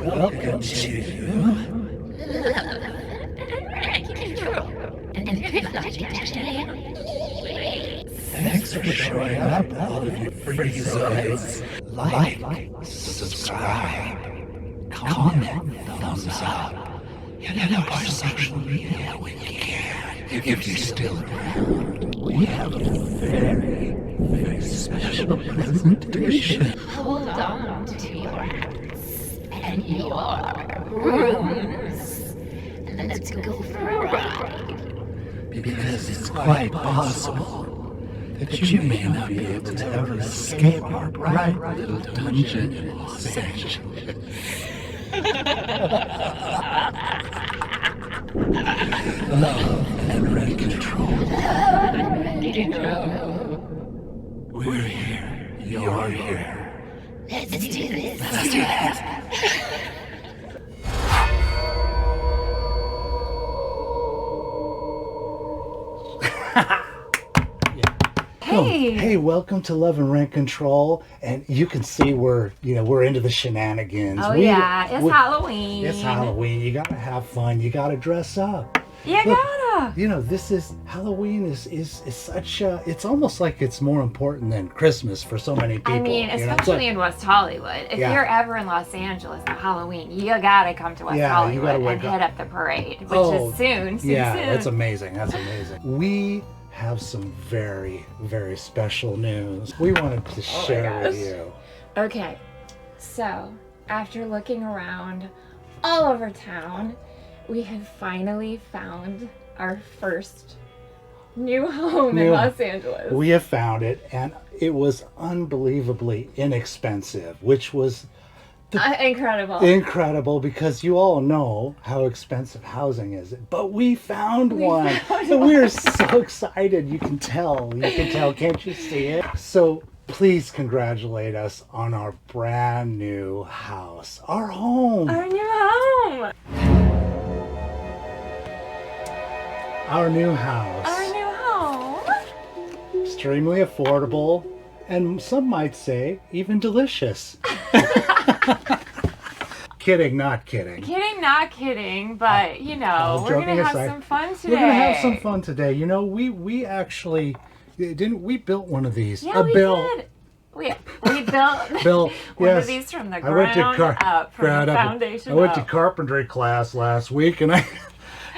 Welcome to Thanks for showing up, all of you freakazoids. Like, subscribe, comment, thumbs up. Hit up our social media when you can. If you're still around, we have a very, very special presentation. Hold on to your hats and your rooms. And let's go for a ride. Because it's quite possible that you may not be able to ever escape our bright little dungeon in Los Angeles. Love and Red Control. We're here. You're here. Let's do this. Let's do this. Hey, welcome to Love and Rent Control, and you can see we're into the shenanigans. Oh, it's Halloween. It's Halloween. You gotta have fun. You gotta dress up. You gotta. This is Halloween is such a. It's almost like it's more important than Christmas for so many people. I mean, especially in West Hollywood. If you're ever in Los Angeles on Halloween, you gotta come to West Hollywood and hit up the parade, which is soon. Yeah, that's amazing. That's amazing. We have some very, very special news we wanted to share with you. Okay, so after looking around all over town, we have finally found our first new home in Los Angeles. We have found it, and it was unbelievably inexpensive, which was incredible, because you all know how expensive housing is. But we found one, and we're so excited. You can tell, can't you see it? So please congratulate us on our brand new house, our home. Our new home. Our new house. Our new home. Extremely affordable, and some might say even delicious. Kidding, not kidding. Kidding, not kidding, but we're gonna have some fun today. We're gonna have some fun today. We actually we built one of these. Yeah, we did. We built one of these from the ground up, from the foundation up. I went to carpentry class last week, and I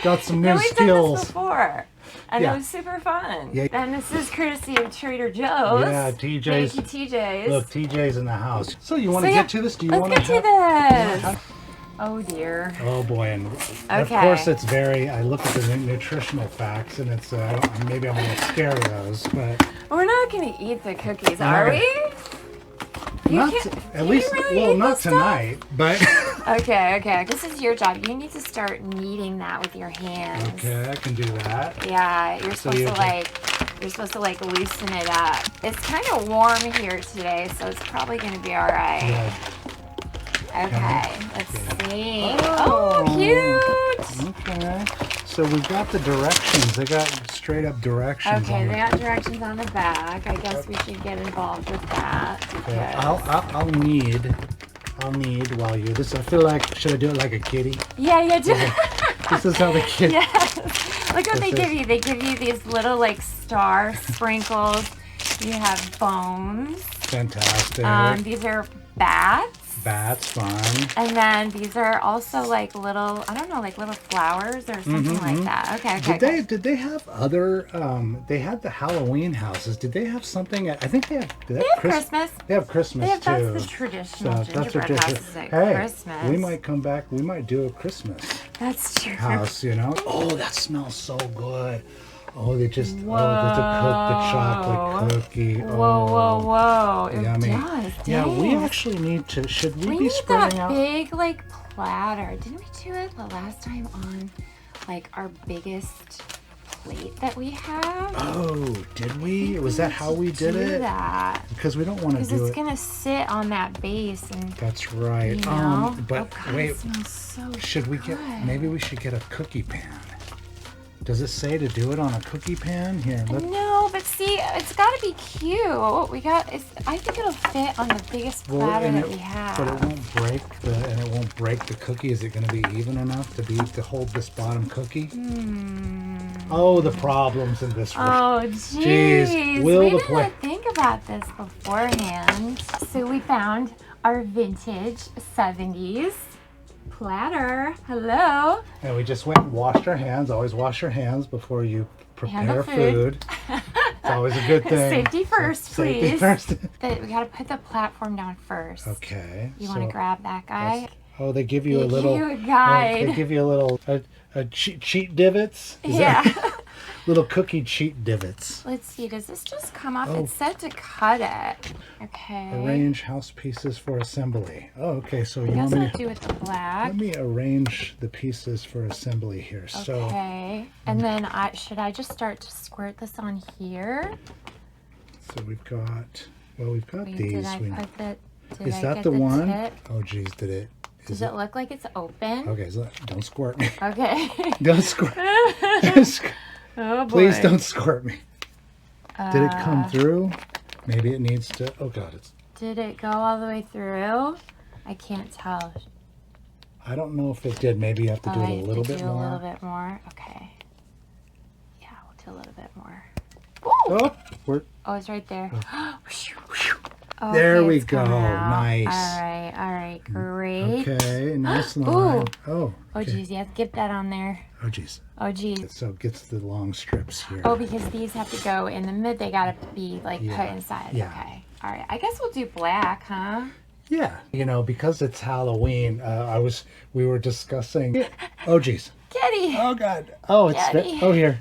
got some new skills. We've done this before. And it was super fun. Yeah. And this is courtesy of Trader Joe's. Yeah, TJ's. Thank you, TJ's. Look, TJ's in the house. So you want to get to this? Let's get to this. Oh, dear. Oh, boy. And of course, it's I look at the nutritional facts, and it's, maybe I'm a little scared of those, but. We're not going to eat the cookies, are we? Not tonight, but. Okay. This is your job. You need to start kneading that with your hands. Okay, I can do that. Yeah, you're supposed to loosen it up. It's kind of warm here today, so it's probably going to be all right. Yeah. Okay, let's see. Oh, cute. Okay. So we've got the directions. They got straight up directions. Okay, they got directions on the back. I guess we should get involved with that. Okay. I'll need while you this. I feel like, should I do it like a kitty? Yeah, do. Okay. This is how the kitty. Yes. Look what they give you. They give you these little star sprinkles. You have bones. Fantastic. These are bats. Bats, fun. And then these are also little, little flowers or something like that. Okay. Did they have other, they had the Halloween houses. Did they have something, I think they have Christmas. They have Christmas too. That's the traditional gingerbread houses at Christmas. We might come back, we might do a Christmas house, Oh, that smells so good. Oh, they just, Whoa. the chocolate cookie. Whoa, whoa, whoa. It Yummy. does. Yeah, we dang. actually need to, should we We be need spreading that out? big, like, platter. Didn't we do it the last time on, like, our biggest plate that we have? Oh, did we? Was We that need how to we did do it? that. Because we don't want to Because do it's it. going to sit on that base and, That's right. you know. But oh, God, wait, it smells so should we get, good. maybe we should get a cookie pan. Does it say to do it on a cookie pan? Here, let, No, but see, it's got to be cute. We got. I think it'll fit on the biggest platter and that we have. But it won't break it won't break the cookie. Is it going to be even enough to hold this bottom cookie? Oh, the problems in this one. Oh, jeez. Will We the didn't think about this beforehand. So we found our vintage 70s platter. Hello. And we just went and washed our hands. Always wash your hands before you Handle prepare food. It's always a good thing. Safety first, Safety please. first. But we got to put the platform down first. Okay. You want to grab that guy? Oh, they give you They a little give you a guide. they give you a little cheat divots. Is Yeah. that- little cookie cheat divots. Let's see. Does this just come up? Oh. It said to cut it. Okay. Arrange house pieces for assembly. Oh, okay. So you I guess want me I'll to, do with the black. let me arrange the pieces for assembly here. So Okay. And then should I just start to squirt this on here? we've got we've got Wait, these. did I put the? Did Is I that get the one? tip? Oh, geez, did it? Does it look like it's open? Okay, so don't squirt me. Okay. Don't squirt. Don't squirt. Oh boy. Please don't squirt me. Did it come through? Maybe it needs to. Oh God, it's. Did it go all the way through? I can't tell. I don't know if it did. Maybe you have to do I it have a little to bit do more. a little bit more. Okay. Yeah, we'll do a little bit more. Oh, we're. Oh, it's right there. There Okay, we it's go. coming out. Nice. All right, great. Okay, nice Ooh. line. Oh. Oh, Okay. geez, you have to get that on there. Oh, geez. Oh, geez. So it gets the long strips here. Oh, because these have to go in the mid. They gotta be like Yeah. put inside. Yeah. Okay. All right. I guess we'll do black, huh? Yeah. You know, because it's Halloween, we were discussing. Oh, geez. Kitty. Oh, God. Oh, it's. Kitty. Oh, here.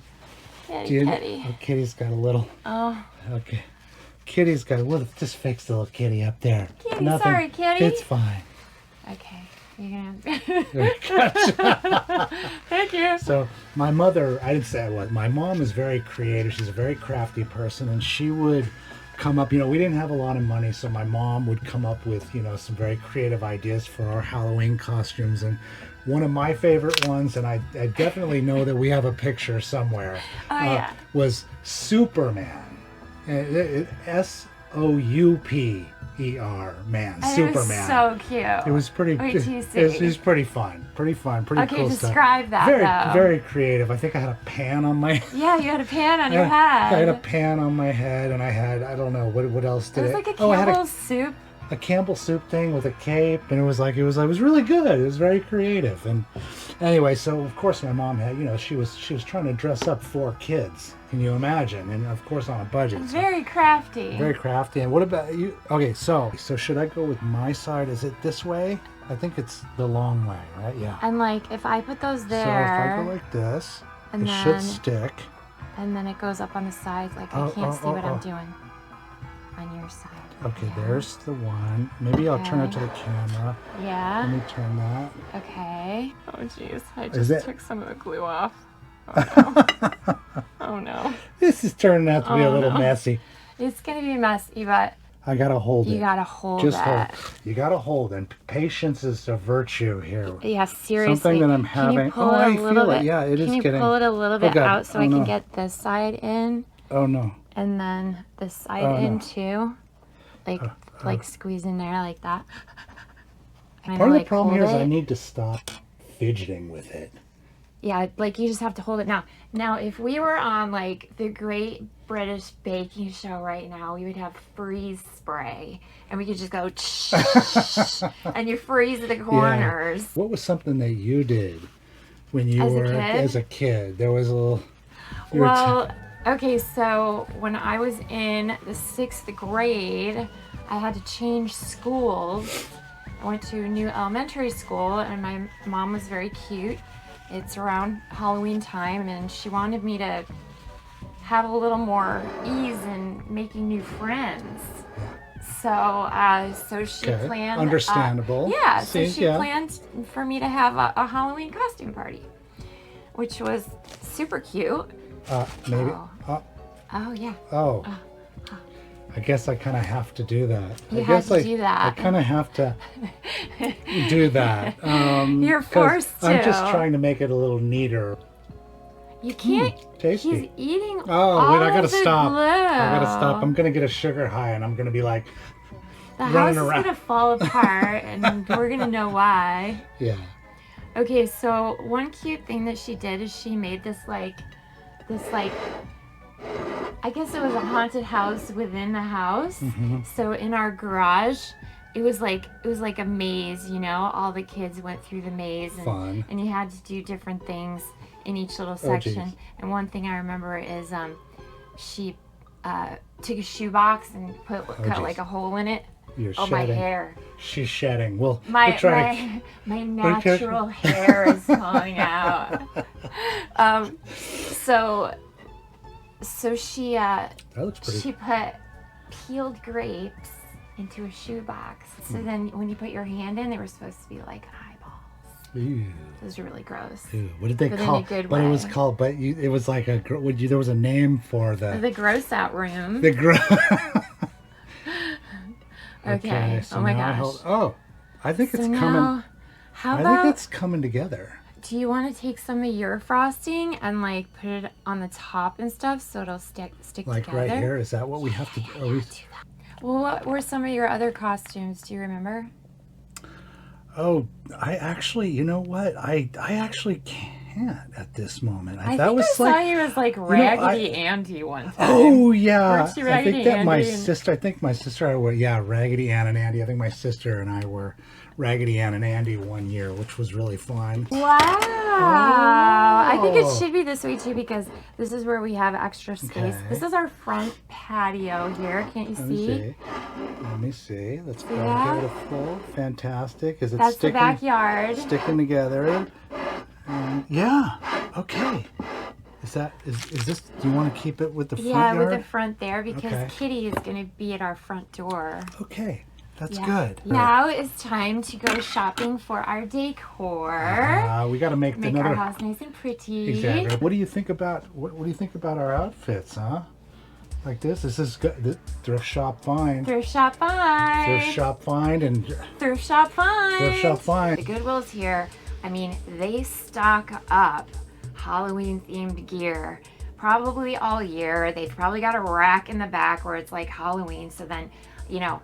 Kitty. Kitty. Oh, Kitty's got a little. Oh, Okay. Kitty's got a little. Just fix the little kitty up there. Kitty. Sorry, Kitty. It's fine. Okay. You're gonna. Gotcha. Thank you. So my mother, I didn't say I was. My mom is very creative. She's a very crafty person, and she would come up. You know, we didn't have a lot of money, so my mom would come up with some very creative ideas for our Halloween costumes. And one of my favorite ones, and I definitely know that we have a picture somewhere, yeah. was Superman. SOUPER, man, It Superman. was so cute. It was pretty. Wait till you It see. was pretty fun. Pretty Okay, cool stuff. describe that Very, though. very creative. I think I had a pan on my. Yeah, you had a pan on your I head. had a pan on my head, and I don't know what else It did was it. like a Oh, I had Campbell's soup. a Campbell soup thing with a cape, and it was really good. It was very creative. And anyway, so of course my mom had, she was trying to dress up 4 kids. Can you imagine? And of course on a budget. So Very crafty. very crafty. And what about you? Okay, so should I go with my side? Is it this way? I think it's the long way, right? Yeah. And like if I put those there, So if I go like this, and it then should stick. and then it goes up on the sides, like I Oh, can't see what oh. I'm doing on your side. Okay, Yeah. there's the one. Maybe I'll turn it to the camera. Let Yeah. me turn that. Okay. Oh jeez, I Is just it- took some of the glue off. Oh no. Oh no. This is turning out to be a Oh, little no. messy. It's gonna be messy, but I gotta hold it. you gotta hold Just it. hold. You gotta hold, and patience is a virtue here. Yeah, seriously. Something that I'm Can having. you pull Oh, it I a little feel it. bit? Yeah, it is Can you getting. pull it a little bit God. out so Oh, I can no. get this side in, Oh no. and then this side Oh, in no. too? Like squeeze in there like that. Kinda Part of the like problem here is hold I it. need to stop fidgeting with it. Yeah, like you just have to hold it now. Now, if we were on like the Great British Baking Show right now, we would have freeze spray, and we could just go, and you freeze the corners. What was something that you did when you As a were kid? as a kid? There was a little. you were Well, okay, so when I was in the 6th grade, I had to change schools. I went to a new elementary school, and my mom was very cute. It's around Halloween time, and she wanted me to have a little more ease in making new friends. So she Okay. planned. Understandable. Yeah, See, so she yeah. planned for me to have a Halloween costume party, which was super cute. Maybe. Oh yeah. Oh. I guess I kind of have to do that. You I have guess to I, do that. I kind of have to do that. You're 'cause forced I'm just to. trying to make it a little neater. You can't. Tasty. He's eating Oh, all wait, I gotta of the stop. glue. I gotta stop. I'm gonna get a sugar high and I'm gonna be like, The house running is around. gonna fall apart, and we're gonna know why. yeah. Okay, so one cute thing that she did is she made this like, I guess it was a haunted house within the house. Mm-hmm. So in our garage, it was like a maze, you know. All the kids went through the maze, Fun. and you had to do different things in each little Oh, section. geez. And one thing I remember is she took a shoebox and cut geez. like a hole in it. You're Oh, my shedding. hair. She's shedding. We'll My try to. my natural hair is falling out. So she That looks pretty. she put peeled grapes into a shoebox. So then when you put your hand in, they were supposed to be like eyeballs. Ew. Those are really gross. Ew. What did they But in call? a good But it was way. called. But it was like a. There was a name for The gross out room. the Okay. So Oh my now gosh. I think it's So coming. now, how I about think it's coming together. do you want to take some of your frosting and like put it on the top and stuff so it'll stick Like together? right here. Is that what we have to do? Are we, Well, what were some of your other costumes? Do you remember? oh, I actually. You know what? I actually can't at this moment. I that think was I saw like. you as like know, Raggedy Andy one time. Oh yeah, Weren't you I Raggedy think that my Andy and- sister. I think my sister. I were Raggedy Ann and Andy. I think my sister and I were Raggedy Ann and Andy one year, which was really fun. Wow. I think it Oh. should be this way too because this is where we have extra space. Okay. This is our front patio here. Can't you Let me see? see. Let me see. Let's go that? give it a full. Fantastic. Is it That's the sticking? backyard. Sticking together. Yeah. Okay. Is this? Do you want to keep it with the front Yeah, yard? with the front there because Okay. Kitty is going to be at our front door. Okay. That's Yeah. good. Now it's time to go shopping for our decor. We got to make Make another. our house nice and pretty. Exactly. What do you think about what do you think about our outfits, huh? Like this. This is good. This, thrift shop find. Thrift shop find. Thrift shop find and Thrift shop find. thrift shop The find. Goodwill's here. I mean, they stock up Halloween themed gear probably all year. They've probably got a rack in the back where it's like Halloween. So then, you know,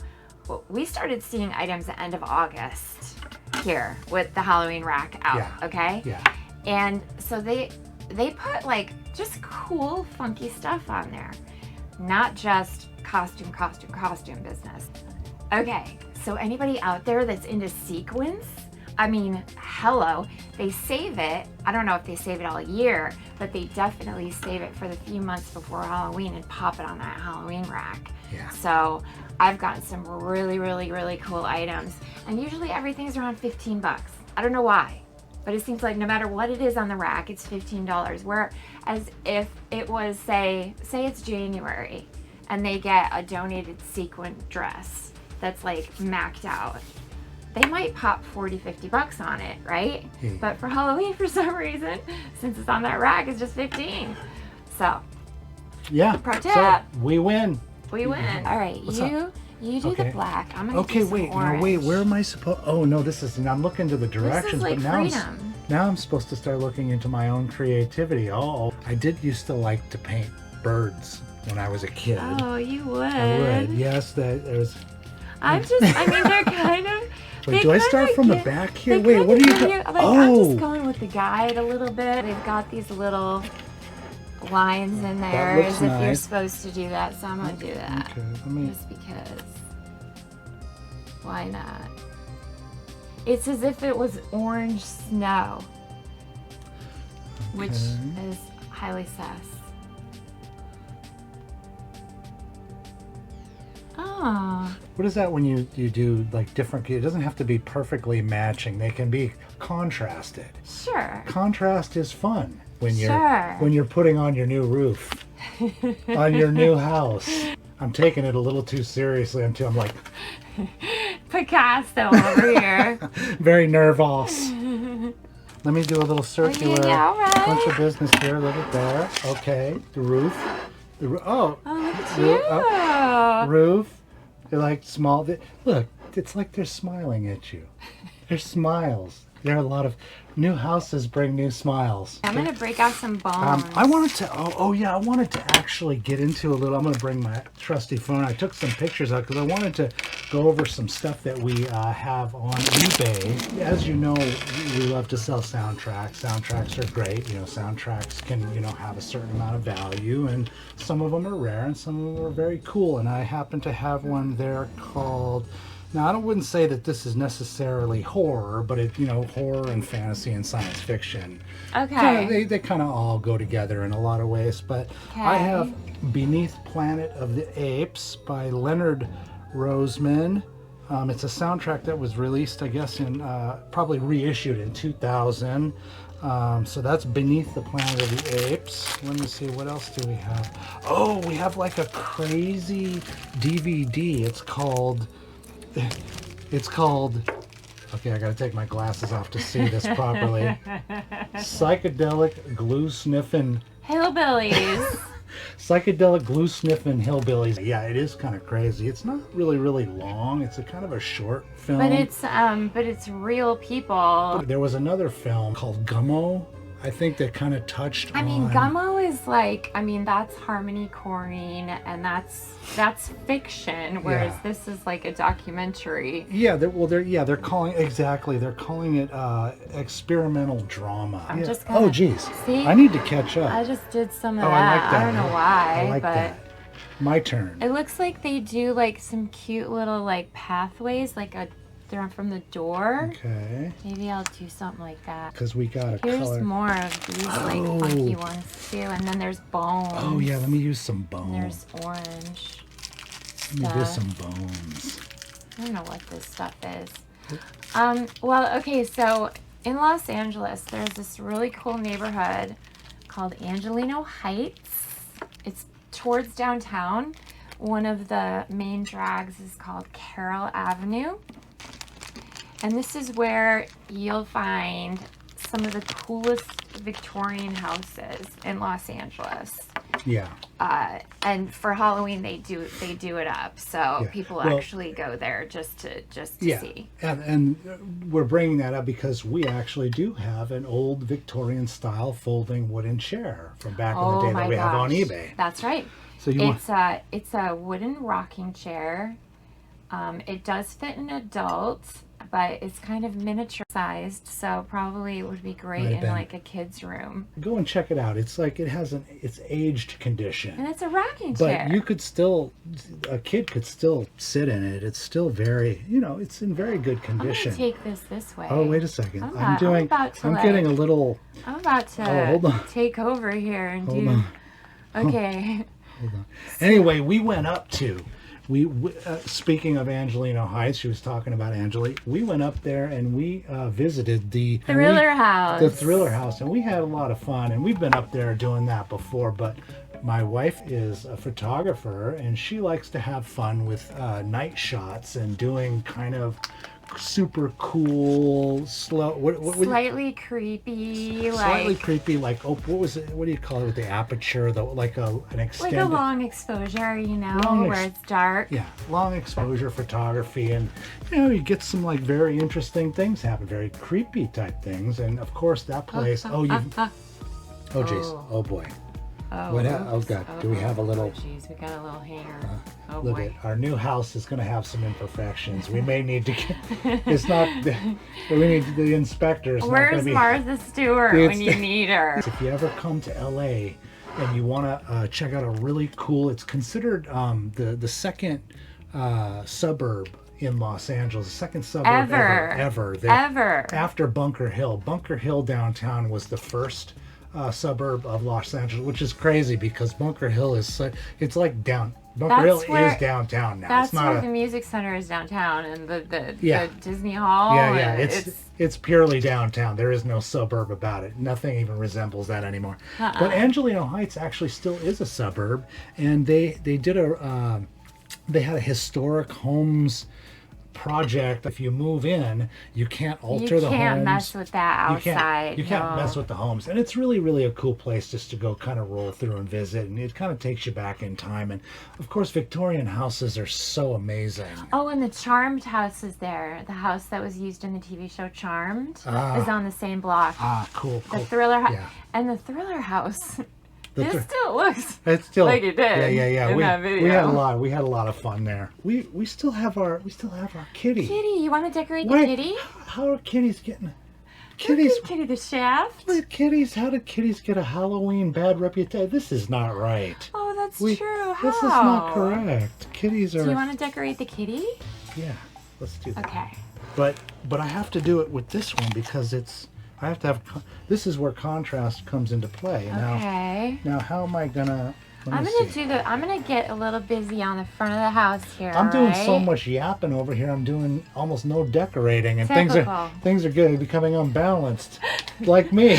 we started seeing items at the end of August here with the Halloween rack out. Yeah. Okay. Yeah. And so they put like just cool, funky stuff on there, not just costume business. Okay, so anybody out there that's into sequins, I mean, hello, they save it. I don't know if they save it all year, but they definitely save it for the few months before Halloween and pop it on that Halloween rack. Yeah. So I've gotten some really, really, really cool items. And usually everything's around 15 bucks. I don't know why, but it seems like no matter what it is on the rack, it's $15. Whereas if it was, say it's January and they get a donated sequin dress that's like macked out, they might pop 40, 50 bucks on it, right? Yeah. But for Halloween, for some reason, since it's on that rack, it's just 15. So Yeah. Pro So tip. we win. we win. All right, What's you do Okay. the black. I'm gonna Okay, do some wait. Now orange. wait. Where am I supposed? Oh no, this is. I'm looking to the This directions, is like but now freedom. now I'm supposed to start looking into my own creativity. Oh, I did used to like to paint birds when I was a kid. Oh, you would. I would. Yes, that was. I mean, they're kind of. Wait, they do I kinda start from the get- back here? they Wait, what are kinda you give doing? like, I'm just going with the guide a little bit. They've got these little lines in there looks as if you're nice. supposed to do that, so I'm gonna do that. Okay, let me. Just because. Why not? It's as if it was orange snow, which Okay. is highly sus. Oh, Oh, What is that when you do like different? It doesn't have to be perfectly matching. They can be contrasted. sure. Contrast is fun when Sure. you're putting on your new roof on your new house. I'm taking it a little too seriously until I'm like Picasso over here. very nervous. Let me do a little circular yeah, all right. bunch of business here. Look at there. Okay, the roof. Oh, Oh, look at Roo- you. roof. They're like small. Look, it's like they're smiling at you. They're smiles. There are a lot of new houses bring new smiles. I'm gonna break out some bones. I wanted to. Oh yeah, I wanted to actually get into a little. I'm gonna bring my trusty phone. I took some pictures out because I wanted to go over some stuff that we have on eBay. As you know, we love to sell soundtracks. Soundtracks are great. You know, soundtracks can have a certain amount of value, and some of them are rare, and some of them are very cool. And I happen to have one there called. Now, I wouldn't say that this is necessarily horror, but horror and fantasy and science fiction. Okay. They kind of all go together in a lot of ways. But I have Beneath Planet of the Apes by Leonard Roseman. It's a soundtrack that was released, I guess, in probably reissued in 2000. So that's Beneath the Planet of the Apes. Let me see, what else do we have? Oh, we have like a crazy DVD. It's called, okay, I gotta take my glasses off to see this properly. Psychedelic Glue Sniffin' Hillbillies. Psychedelic Glue Sniffin' Hillbillies. Yeah, it is kind of crazy. It's not really long. It's a kind of a short film. but it's real people. There was another film called Gummo, I think, that kind of touched on. I mean, Gummo is like, that's Harmony Korine, and that's fiction, whereas Yeah. this is like a documentary. Yeah, they're calling it experimental drama. I'm just Oh, gonna- geez. See? I need to catch up. I just did some of Oh, that. I like that. I don't know why, I like but that. My turn. it looks like they do like some cute little like pathways, like they're from the door. Okay, Maybe I'll do something like that. because we got a Here's color. more of these like Oh. funky ones too, and then there's bones. Oh yeah, let me use some And bones. there's orange. Let me do stuff. some bones. I don't know what this stuff is. Well, okay, so in Los Angeles, there's this really cool neighborhood called Angelino Heights. It's towards downtown. One of the main drags is called Carroll Avenue. And this is where you'll find some of the coolest Victorian houses in Los Angeles. Yeah. And for Halloween they do it up, so Yeah. people Well- actually go there just to Yeah, see. and we're bringing that up because we actually do have an old Victorian style folding wooden chair from back in the day that we have on eBay. That's right. So you want, It's a wooden rocking chair. It does fit an adult, but it's kind of miniature sized, so probably it would be great Might have in been. like a kid's room. go and check it out. It's like it's aged condition, And it's a rocking but chair. you could still, a kid could still sit in it. It's still very, it's in very good I'm condition. gonna take this way. Oh, wait a second. I'm I'm about to, getting a little. I'm about to Oh, hold on. take over here and Hold do. on. Okay. Anyway, we went up to. Speaking of Angelino Heights, she was talking about Angeli. We went up there and we visited the Thriller House. The Thriller House, and we had a lot of fun. And we've been up there doing that before, but my wife is a photographer and she likes to have fun with night shots and doing kind of super cool, slow. Slightly creepy, Slightly like creepy, like what was it? What do you call it with the aperture? Like an extended. like a long exposure, Long where it's dark. Yeah, long exposure photography, and you get some like very interesting things happen, very creepy type things, and of course that place. Oh jeez. Oh boy. Oh, What oops. oh god. Do we have a little? Jeez, we got a little hanger. Oh Look boy. at our new house is going to have some imperfections. We may need to get. It's not. We need the inspector. It's not Where's going to be. Martha Stewart It's- when you need her? If you ever come to LA and you want to check out a really cool, it's considered the second suburb in Los Angeles, the second suburb ever. Ever. After Bunker Hill. Bunker Hill downtown was the first suburb of Los Angeles, which is crazy because Bunker Hill it's like Bunker Hill is downtown now. That's it's not where the music center is downtown, and the Disney Hall. Yeah. and It's purely downtown. There is no suburb about it. Nothing even resembles that anymore. But Angelino Heights actually still is a suburb, and they did they had a historic homes project. If you move in, you can't alter the homes. You can't mess with that outside. You can't mess with the homes. And it's really, really a cool place just to go kind of roll through and visit. And it kind of takes you back in time. And of course, Victorian houses are so amazing. Oh, and the Charmed house is there. The house that was used in the TV show Charmed is on the same block. Cool. The Thriller house. Yeah. And the Thriller house... It still looks like it did. Yeah. In that video. We had a lot of fun there. We still have our kitty. Kitty, you want to decorate the kitty? How are kitties getting? Kitty the shaft. How did kitties get a Halloween bad reputation? This is not right. Oh, that's true. How? This is not correct. Kitties are. Do you want to decorate the kitty? Yeah, let's do that. Okay. But I have to do it with this one because I have to have. This is where contrast comes into play. Okay. Now how am I gonna? I'm gonna get a little busy on the front of the house here. I'm doing so much yapping over here. I'm doing almost no decorating, and things are getting becoming unbalanced, like me.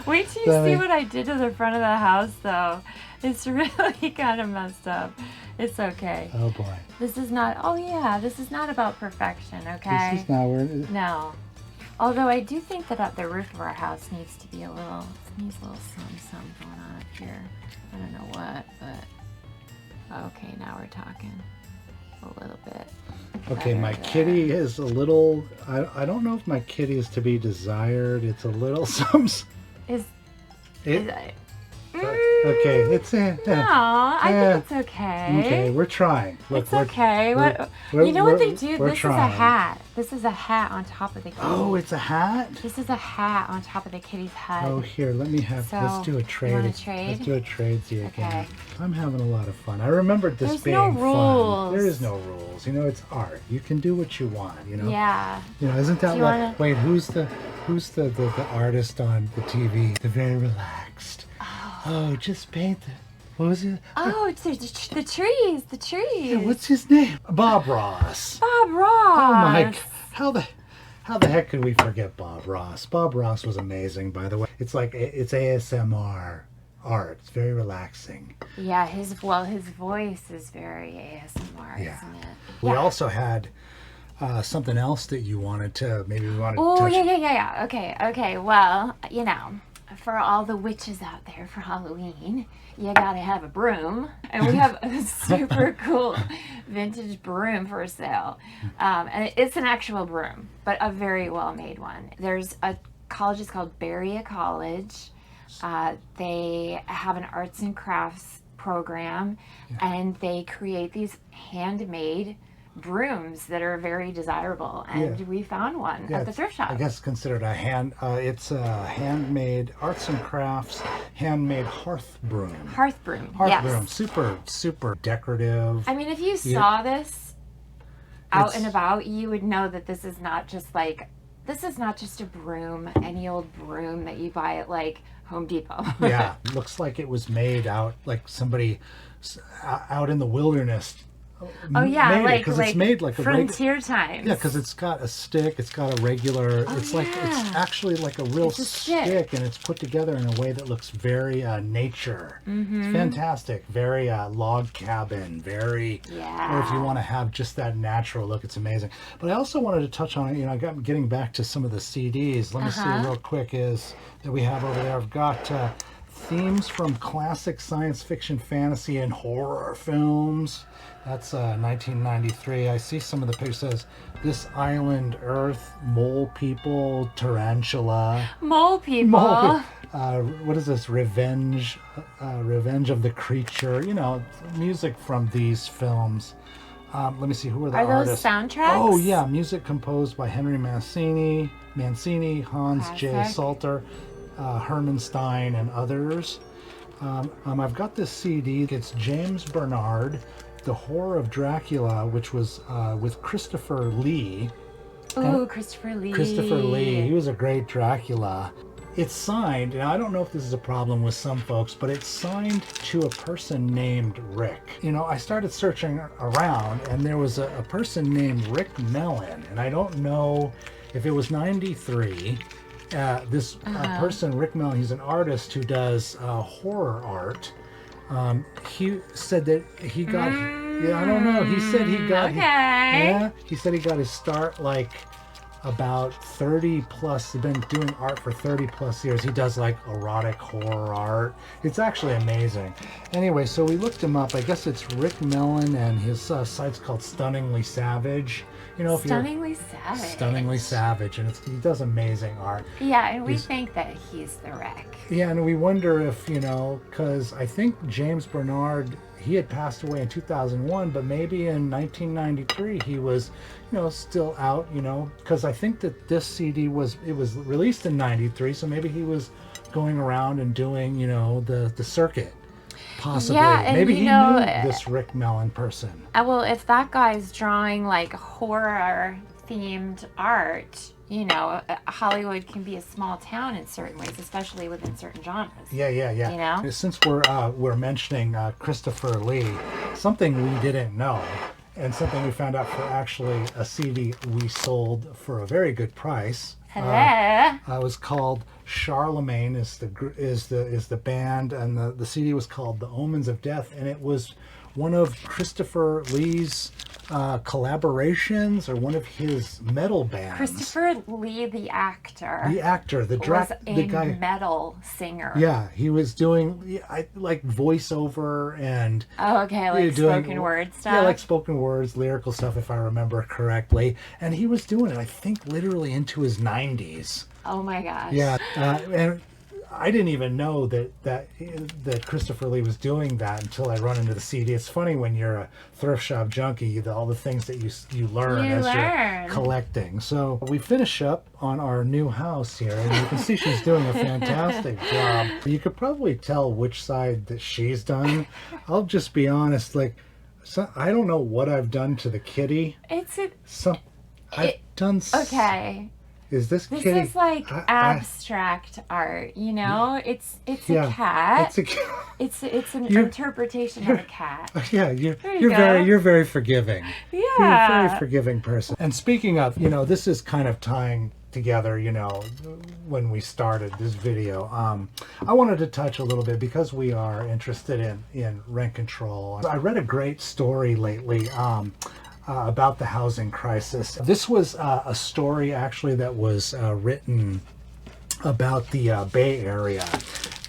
Wait till you see what I did to the front of the house, though. It's really kind of messed up. It's okay. Oh boy. This is not. Oh yeah, this is not about perfection. Okay. This is not where. No. Although I do think that the roof of our house needs to be a little something going on up here. I don't know what, but okay, now we're talking a little bit. Okay, my kitty is a little. I don't know if my kitty is to be desired. It's a little some. Okay, it's No, I think it's okay. Okay, we're trying. Look, it's okay. You know what they do? This is a hat. This is a hat on top of the kitty. Oh, it's a hat? This is a hat on top of the kitty's head. Oh, here, let me have. Let's do a trade. You want to trade? Let's do a trade. See again. Okay. I'm having a lot of fun. I remembered this being no rules. fun. There is no rules. You know, it's art. You can do what you want. You know. Yeah. You know, isn't that like? Wait, who's the artist on the TV? The very relaxed. Oh, just paint the. What was it? Oh, it's the trees. The trees. Yeah, what's his name? Bob Ross. Bob Ross. Oh my! How the heck could we forget Bob Ross? Bob Ross was amazing, by the way. It's like it's ASMR art. It's very relaxing. Yeah, his voice is very ASMR, isn't it? We also had something else that you wanted to maybe we wanted to touch. Oh yeah. Okay. Well, you know. For all the witches out there for Halloween, you gotta have a broom. And we have a super cool vintage broom for sale. And it's an actual broom, but a very well-made one. There's a college, it's called Berea College. They have an arts and crafts program, and they create these handmade brooms that are very desirable, and we found one at the thrift shop. I guess considered a it's a handmade arts and crafts handmade hearth broom. Hearth broom. Super decorative. I mean, if you saw this out and about, you would know that this is not just a broom, any old broom that you buy at like Home Depot. Yeah, looks like it was made out like somebody out in the wilderness. Oh yeah, it's made like frontier times. Yeah, because it's got a stick. It's got a regular. It's actually like a real stick, and it's put together in a way that looks very nature. Mm-hmm. It's fantastic. Very log cabin. Very. Yeah. Or if you want to have just that natural look, it's amazing. But I also wanted to touch on it. You know, getting back to some of the CDs. Let me see real quick is that we have over there. I've got. Themes from classic science fiction, fantasy, and horror films. That's 1993. I see some of the pictures. Says this island, Earth, mole people, tarantula. Mole people. What is this? Revenge of the Creature. You know, music from these films. Let me see. Who are the artists? Are those soundtracks? Oh yeah, music composed by Henry Mancini, Hans J. Salter. Herman Stein and others. I've got this CD. It's James Bernard, The Horror of Dracula, which was with Christopher Lee. Oh, Christopher Lee. Christopher Lee. He was a great Dracula. it's signed, and I don't know if this is a problem with some folks, but it's signed to a person named Rick. You know, I started searching around, and there was a person named Rick Mellon, and I don't know if it was 93. This person, Rick Mellon, he's an artist who does horror art. He said that he got, I don't know. He said he got, he said he got his start like about 30 plus. He's been doing art for 30 plus years. He does like erotic horror art. It's actually amazing. Anyway, so we looked him up. I guess it's Rick Mellon, and his site's called Stunningly Savage. You know, if Stunningly Savage. Stunningly Savage, and he does amazing art. Yeah, and we think that he's the Rick. Yeah, and we wonder if, you know, because I think James Bernard, he had passed away in 2001, but maybe in 1993 he was, you know, still out, you know, because I think that this CD was released in 93, so maybe he was going around and doing, you know, the circuit. Possibly. Yeah, and maybe you he know, knew this Rick Mellon person. Well, if that guy's drawing like horror themed art, you know, Hollywood can be a small town in certain ways, especially within certain genres. Yeah. You know? Since we're mentioning Christopher Lee, something we didn't know, and something we found out for actually a CD we sold for a very good price. Hello. Was called Charlemagne is the band, and the CD was called The Omens of Death, and it was one of Christopher Lee's collaborations, or one of his metal bands. Christopher Lee, the actor. The actor, the guy, metal singer. Yeah, he was doing like voiceover and like spoken word stuff. Yeah, like spoken words, lyrical stuff, if I remember correctly. And he was doing it, I think, literally into his 90s. Oh my gosh. Yeah, and I didn't even know that Christopher Lee was doing that until I run into the CD. It's funny when you're a thrift shop junkie, all the things that you learn you're collecting. So we finish up on our new house here, and you can see she's doing a fantastic job. You could probably tell which side that she's done. I'll just be honest, I don't know what I've done to the kitty. I've done. Okay. Is this kitty? This is like abstract art, you know? It's a cat. It's a cat. It's an interpretation of a cat. Yeah, you're very forgiving. Yeah. You're a very forgiving person. And speaking of, you know, this is kind of tying together, you know, when we started this video. I wanted to touch a little bit, because we are interested in rent control. I read a great story lately about the housing crisis. This was a story actually that was written about the Bay Area,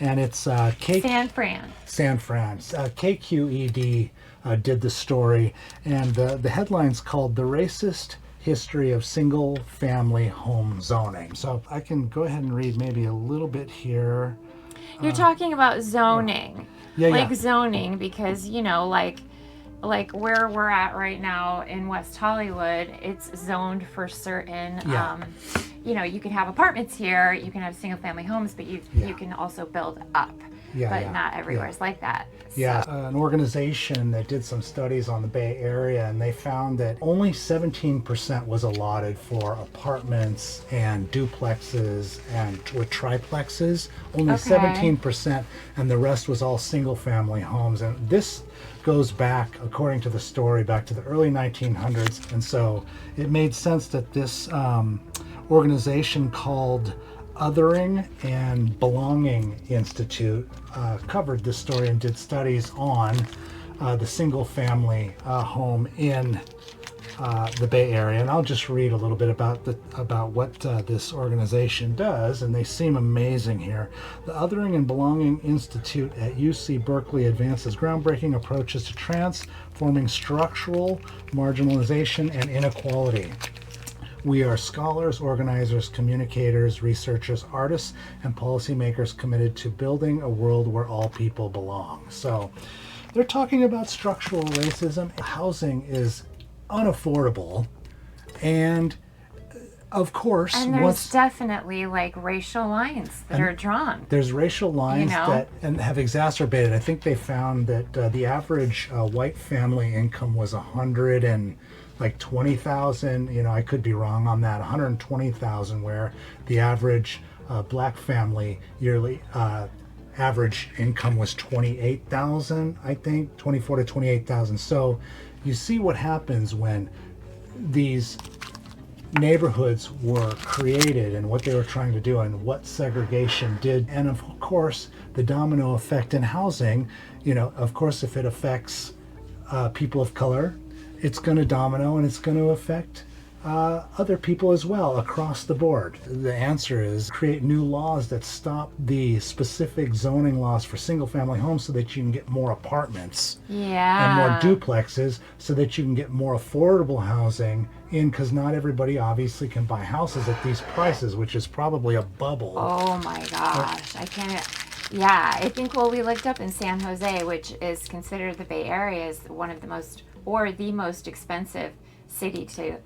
and it's San Fran. KQED did the story, and the headline's called "The Racist History of Single Family Home Zoning." So I can go ahead and read maybe a little bit here. You're talking about zoning. Zoning, because, you know, like where we're at right now in West Hollywood, it's zoned for certain, you know, you can have apartments here, you can have single family homes, but you can also build up. Not everywhere is like that. Yeah, an organization that did some studies on the Bay Area, and they found that only 17% was allotted for apartments and duplexes and with triplexes. Only 17%, and the rest was all single family homes. And this goes back, according to the story, back to the early 1900s. And so it made sense that this organization called Othering and Belonging Institute covered this story and did studies on the single family home in the Bay Area. And I'll just read a little bit about what this organization does, and they seem amazing here. The Othering and Belonging Institute at UC Berkeley advances groundbreaking approaches to transforming structural marginalization and inequality. We are scholars, organizers, communicators, researchers, artists, and policymakers committed to building a world where all people belong. So they're talking about structural racism. Housing is unaffordable, and of course, and there's definitely like racial lines that are drawn. There's racial lines, you know, that have exacerbated. I think they found that the average white family income was $120,000. You know, I could be wrong on that. $120,000, where the average black family yearly average income was 28,000, I think, 24 to 28,000. So you see what happens when these neighborhoods were created and what they were trying to do and what segregation did. And of course, the domino effect in housing, you know, of course, if it affects people of color, it's going to domino and it's going to affect other people as well across the board. The answer is create new laws that stop the specific zoning laws for single family homes so that you can get more apartments and more duplexes so that you can get more affordable housing in, because not everybody obviously can buy houses at these prices, which is probably a bubble. Oh my gosh, I can't. Yeah, I think, well, we looked up in San Jose, which is considered the Bay Area, is one of the most, or the most expensive city to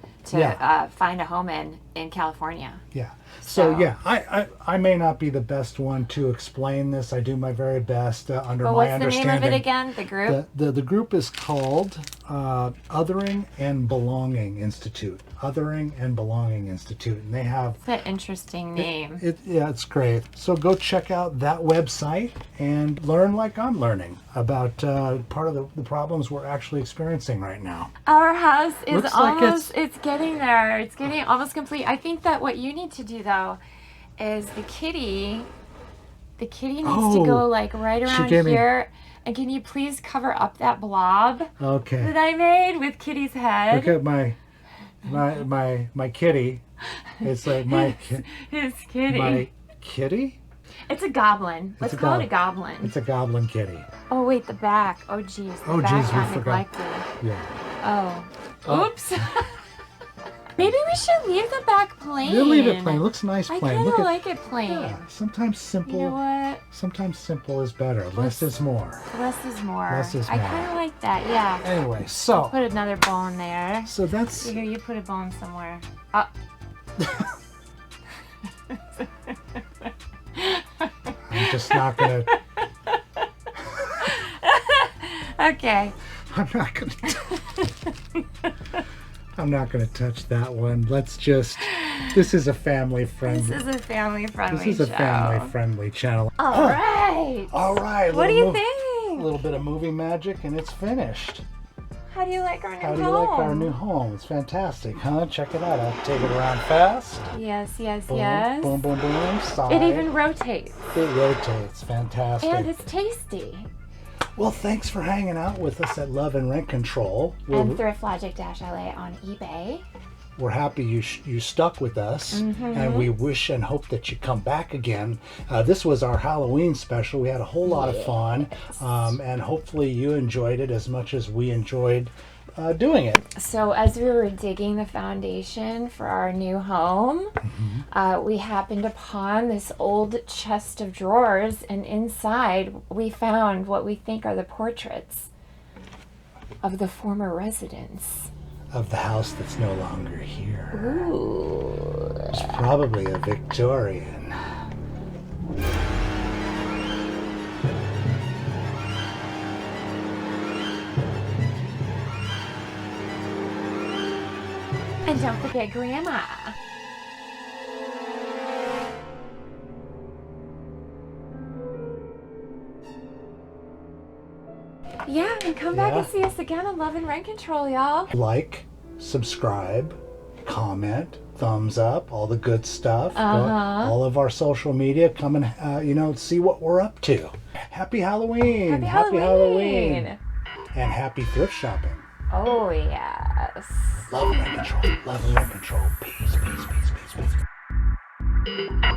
find a home in California. Yeah. So yeah, I may not be the best one to explain this. I do my very best under my understanding. What's the name of it again? The group? The group is called Othering and Belonging Institute. Othering and Belonging Institute, and they have. It's an interesting name. Yeah, it's great. So go check out that website and learn like I'm learning about part of the problems we're actually experiencing right now. Our house is Looks like almost, it's getting there. It's getting almost complete. I think that what you need to do though is the kitty needs to go like right around here. And can you please cover up that blob that I made with Kitty's head? Look at my kitty. It's like his kitty. My kitty? It's a goblin. Let's call it a goblin. It's a goblin kitty. Oh wait, the back. Oh geez. The back got neglected. Yeah. Oh. Oops. Maybe we should leave the back plain. We'll leave it plain. It looks nice plain. I kind of like it plain. Yeah, sometimes simple. You know what? Sometimes simple is better. Less is more. Less is more. Less is more. I kind of like that. Yeah. Anyway, so put another bone there. So that's here. You put a bone somewhere. I'm just not gonna. Okay. I'm not gonna touch that one. Let's just. This is a family friendly. This is a family friendly. This is a family friendly channel. All right. All right. What do you think? A little bit of movie magic, and it's finished. How do you like our new home? How do you like our new home? It's fantastic, huh? Check it out. I'll take it around fast. Yes, yes, boom, yes. Boom, boom, boom. Side. It even rotates. It rotates. Fantastic. And it's tasty. Well, thanks for hanging out with us at Love and Rent Control. And Thriftlogic-LA on eBay. We're happy you stuck with us, and we wish and hope that you come back again. This was our Halloween special. We had a whole lot of fun, and hopefully you enjoyed it as much as we enjoyed doing it. So as we were digging the foundation for our new home, we happened upon this old chest of drawers, and inside we found what we think are the portraits of the former residents. Of the house that's no longer here. Ooh. It's probably a Victorian. And don't forget Grandma. Yeah, and come back and see us again on Love and Rent Control, y'all. Like, subscribe, comment, thumbs up, all the good stuff. All of our social media. Come and see what we're up to. Happy Halloween! Happy Halloween! And happy thrift shopping. Oh yes. Love and Rent Control. Love and Rent Control. Peace, peace, peace, peace, peace.